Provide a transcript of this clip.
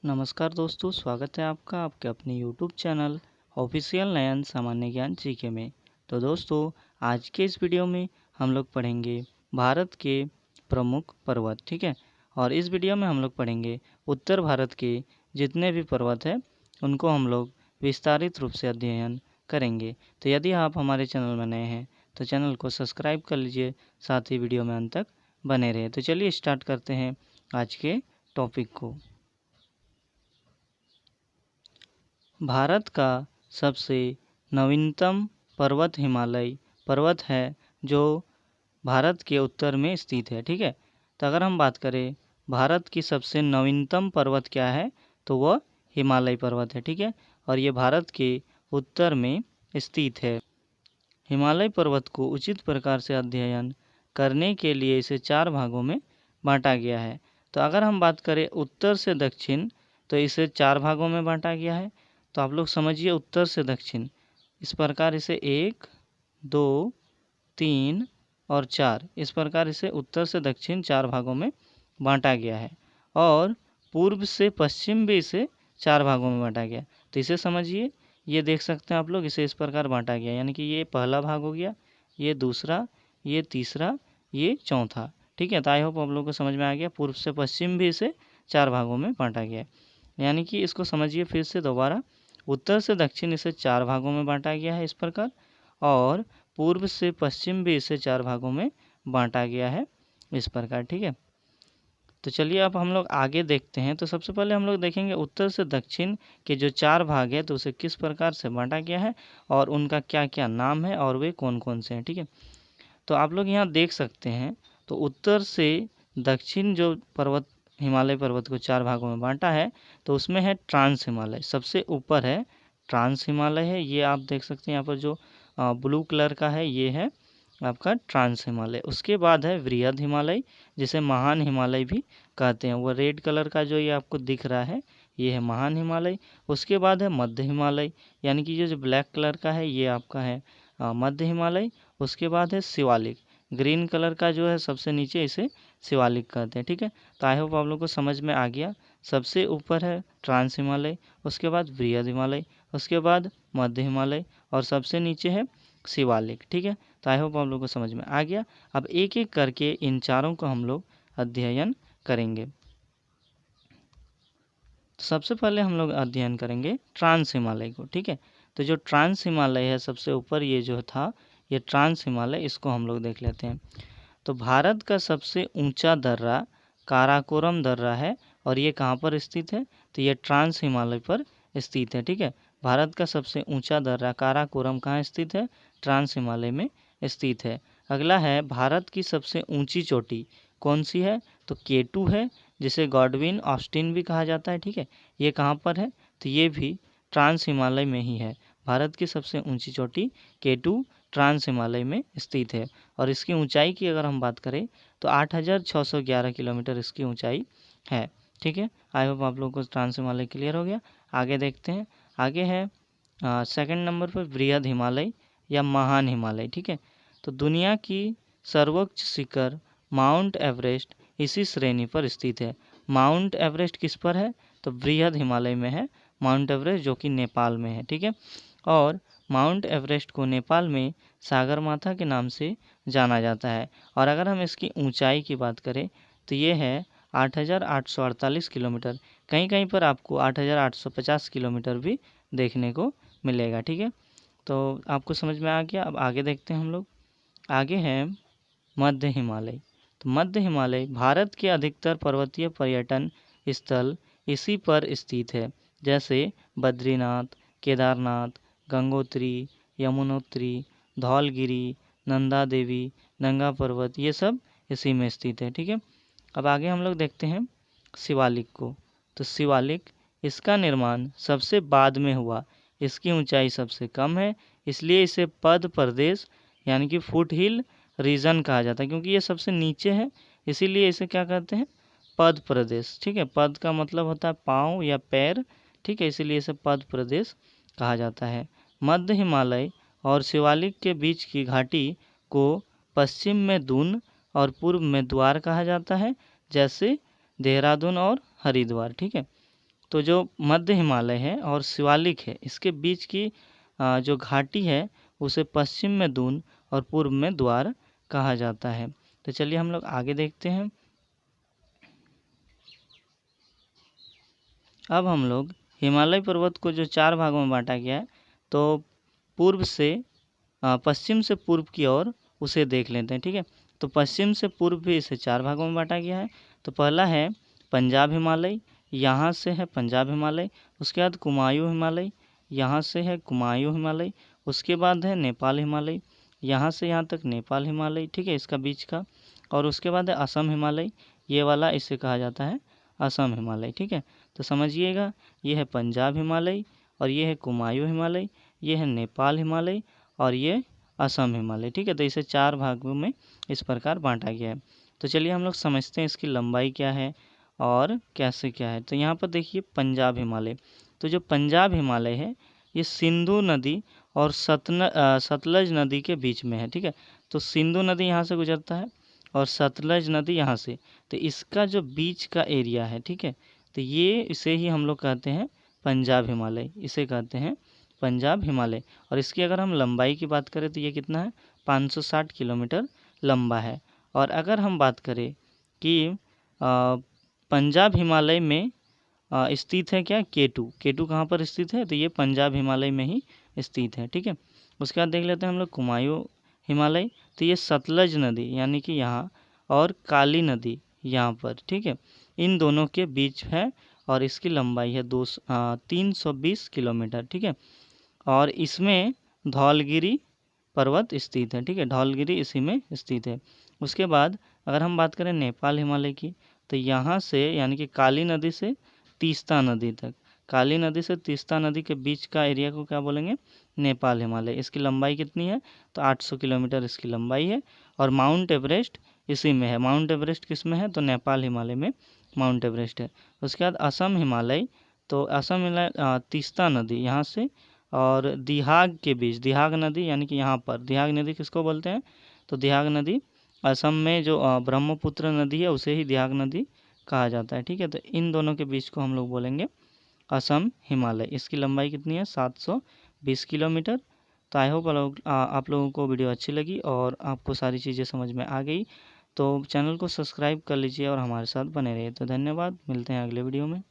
नमस्कार दोस्तों, स्वागत है आपका आपके अपने यूट्यूब चैनल ऑफिशियल नयन सामान्य ज्ञान जीके में। तो दोस्तों, आज के इस वीडियो में हम लोग पढ़ेंगे भारत के प्रमुख पर्वत, ठीक है। और इस वीडियो में हम लोग पढ़ेंगे उत्तर भारत के जितने भी पर्वत हैं उनको हम लोग विस्तारित रूप से अध्ययन करेंगे। तो यदि आप हमारे चैनल में नए हैं तो चैनल को सब्सक्राइब कर लीजिए, साथ ही वीडियो में अंत तक बने रहे। तो चलिए स्टार्ट करते हैं आज के टॉपिक को। भारत का सबसे नवीनतम पर्वत हिमालय पर्वत है, जो भारत के उत्तर में स्थित है, ठीक है। तो अगर हम बात करें भारत की सबसे नवीनतम पर्वत क्या है, तो वह हिमालय पर्वत है, ठीक है। और ये भारत के उत्तर में स्थित है। हिमालय पर्वत को उचित प्रकार से अध्ययन करने के लिए इसे 4 भागों में बांटा गया है। तो अगर हम बात करें उत्तर से दक्षिण, तो इसे 4 भागों में बांटा गया है। तो आप लोग समझिए, उत्तर से दक्षिण इस प्रकार इसे 1, 2, 3 और 4, इस प्रकार इसे उत्तर से दक्षिण 4 भागों में बांटा गया है। और पूर्व से पश्चिम भी इसे 4 भागों में बांटा गया। तो इसे समझिए, ये देख सकते हैं आप लोग, इसे इस प्रकार बांटा गया, यानी कि ये पहला भाग हो गया, ये दूसरा, ये तीसरा, ये चौथा, ठीक है। तो आई होप आप लोगों को समझ में आ गया। पूर्व से पश्चिम भी इसे 4 भागों में बांटा गया है, यानी कि इसको समझिए फिर से दोबारा। उत्तर से दक्षिण इसे 4 भागों में बांटा गया है इस प्रकार, और पूर्व से पश्चिम भी इसे 4 भागों में बांटा गया है इस प्रकार, ठीक है। तो चलिए अब हम लोग आगे देखते हैं। तो सबसे पहले हम लोग देखेंगे उत्तर से दक्षिण के जो 4 भाग है, तो उसे किस प्रकार से बांटा गया है और उनका क्या क्या नाम है और वे कौन कौन से हैं, ठीक है। तो आप लोग यहाँ देख सकते हैं, तो उत्तर से दक्षिण जो पर्वत हिमालय पर्वत को 4 भागों में बांटा है, तो उसमें है ट्रांस हिमालय, सबसे ऊपर है ट्रांस हिमालय है। ये आप देख सकते हैं यहाँ पर जो ब्लू कलर का है, ये है आपका ट्रांस हिमालय। उसके बाद है वृहद हिमालय, जिसे महान हिमालय भी कहते हैं। वो रेड कलर का जो ये आपको दिख रहा है, ये है महान हिमालय। उसके बाद है मध्य हिमालय, यानी कि ये जो ब्लैक कलर का है, ये आपका है मध्य हिमालय। उसके बाद है शिवालिक, ग्रीन कलर का जो है सबसे नीचे, इसे शिवालिक कहते हैं, ठीक है। तो आई होप आप लोग को समझ में आ गया। सबसे ऊपर है ट्रांस हिमालय, उसके बाद वृहद हिमालय, उसके बाद मध्य हिमालय, और सबसे नीचे है शिवालिक, ठीक है। तो आई होप आप लोग को समझ में आ गया। अब एक एक करके इन चारों को हम लोग अध्ययन करेंगे। तो सबसे पहले हम लोग अध्ययन करेंगे ट्रांस हिमालय को, ठीक है। तो जो ट्रांस हिमालय है सबसे ऊपर, ये जो था ये ट्रांस हिमालय, इसको हम लोग देख लेते हैं। तो भारत का सबसे ऊंचा दर्रा काराकोरम दर्रा है, और ये कहाँ पर स्थित है, तो ये ट्रांस हिमालय पर स्थित है, ठीक है। भारत का सबसे ऊंचा दर्रा काराकोरम कहाँ स्थित है, ट्रांस हिमालय में स्थित है। अगला है भारत की सबसे ऊंची चोटी कौन सी है, तो K2 है, जिसे गॉडविन ऑस्टिन भी कहा जाता है, ठीक है। ये कहाँ पर है, तो ये भी ट्रांस हिमालय में ही है। भारत की सबसे ऊंची चोटी K2 ट्रांस हिमालय में स्थित है। और इसकी ऊंचाई की अगर हम बात करें, तो 8,611 किलोमीटर इसकी ऊंचाई है, ठीक है। आई होप आप लोगों को ट्रांस हिमालय क्लियर हो गया। आगे देखते हैं। आगे है सेकंड नंबर पर वृहद हिमालय या महान हिमालय, ठीक है। तो दुनिया की सर्वोच्च शिखर माउंट एवरेस्ट इसी श्रेणी पर स्थित है। माउंट एवरेस्ट किस पर है, तो वृहद हिमालय में है माउंट एवरेस्ट, जो कि नेपाल में है, ठीक है। और माउंट एवरेस्ट को नेपाल में सागरमाथा के नाम से जाना जाता है। और अगर हम इसकी ऊंचाई की बात करें, तो ये है 8,848 किलोमीटर। कहीं कहीं पर आपको 8,850 किलोमीटर भी देखने को मिलेगा, ठीक है। तो आपको समझ में आ गया। अब आगे देखते हैं हम लोग। आगे है मध्य हिमालय। तो मध्य हिमालय भारत के अधिकतर पर्वतीय पर्यटन स्थल इसी पर स्थित है, जैसे बद्रीनाथ, केदारनाथ, गंगोत्री, यमुनोत्री, धौलगिरी, नंदा देवी, नंगा पर्वत, ये सब इसी में स्थित है, ठीक है। अब आगे हम लोग देखते हैं शिवालिक को। तो शिवालिक, इसका निर्माण सबसे बाद में हुआ, इसकी ऊंचाई सबसे कम है, इसलिए इसे पद प्रदेश यानी कि फुट हिल रीजन कहा जाता है, क्योंकि ये सबसे नीचे है, इसीलिए इसे क्या कहते हैं, पद प्रदेश, ठीक है। पद का मतलब होता है पाँव या पैर, ठीक है, इसीलिए इसे पद प्रदेश कहा जाता है। मध्य हिमालय और शिवालिक के बीच की घाटी को पश्चिम में दून और पूर्व में द्वार कहा जाता है, जैसे देहरादून और हरिद्वार, ठीक है। तो जो मध्य हिमालय है और शिवालिक है, इसके बीच की जो घाटी है उसे पश्चिम में दून और पूर्व में द्वार कहा जाता है। तो चलिए हम लोग आगे देखते हैं। अब हम लोग हिमालय पर्वत को जो 4 भागों में बांटा गया है, तो पूर्व से पश्चिम से पूर्व की ओर उसे देख लेते हैं। ठीक है, तो पश्चिम से पूर्व भी इसे 4 भागों में बांटा गया है। तो पहला है पंजाब हिमालय, यहाँ से है पंजाब हिमालय। उसके बाद कुमायूं हिमालय, यहाँ से है कुमायूं हिमालय। उसके बाद है नेपाल हिमालय, यहाँ से यहाँ तक नेपाल हिमालय, ठीक है, इसका बीच का। और उसके बाद है असम हिमालय, ये वाला इसे कहा जाता है असम हिमालय। ठीक है, तो समझिएगा, ये है पंजाब हिमालय और ये है कुमायूं हिमालय, ये है नेपाल हिमालय और ये असम हिमालय। ठीक है, तो इसे 4 भागों में इस प्रकार बांटा गया है। तो चलिए हम लोग समझते हैं इसकी लंबाई क्या है और कैसे क्या है। तो यहाँ पर देखिए पंजाब हिमालय, तो जो पंजाब हिमालय है ये सिंधु नदी और सतलज नदी के बीच में है। ठीक है, तो सिंधु नदी यहाँ से गुजरता है और सतलज नदी यहाँ से, तो इसका जो बीच का एरिया है, ठीक है, तो ये इसे ही हम लोग कहते हैं पंजाब हिमालय, इसे कहते हैं पंजाब हिमालय। और इसकी अगर हम लंबाई की बात करें तो ये कितना है, 560 किलोमीटर लंबा है। और अगर हम बात करें कि पंजाब हिमालय में स्थित है क्या, केटू, केटू कहाँ पर स्थित है, तो ये पंजाब हिमालय में ही स्थित है। ठीक है, उसके बाद देख लेते हैं हम लोग कुमायूं हिमालय, तो ये सतलज नदी यानी कि यहाँ और काली नदी यहाँ पर, ठीक है, इन दोनों के बीच है और इसकी लंबाई है 320 किलोमीटर। ठीक है, और इसमें धौलगिरी पर्वत स्थित है। ठीक है, धौलगिरी इसी में स्थित है। उसके बाद अगर हम बात करें नेपाल हिमालय की, तो यहाँ से यानी कि काली नदी से तीस्ता नदी तक, काली नदी से तीस्ता नदी के बीच का एरिया को क्या बोलेंगे, नेपाल हिमालय। इसकी लंबाई कितनी है, तो 800 किलोमीटर इसकी लंबाई है। और माउंट एवरेस्ट इसी में है। माउंट एवरेस्ट किस में है, तो नेपाल हिमालय में माउंट एवरेस्ट है। उसके बाद असम हिमालय, तो असम हिमालय तीस्ता नदी यहाँ से और दिहाग के बीच, दिहाग नदी यानी कि यहाँ पर, दिहाग नदी किसको बोलते हैं, तो दिहाग नदी असम में जो ब्रह्मपुत्र नदी है उसे ही दिहाग नदी कहा जाता है। ठीक है, तो इन दोनों के बीच को हम लोग बोलेंगे असम हिमालय। इसकी लंबाई कितनी है, 720 किलोमीटर। तो आई होप आप लोगों को वीडियो अच्छी लगी और आपको सारी चीज़ें समझ में आ गई। तो चैनल को सब्सक्राइब कर लीजिए और हमारे साथ बने रहिए। तो धन्यवाद, मिलते हैं अगले वीडियो में।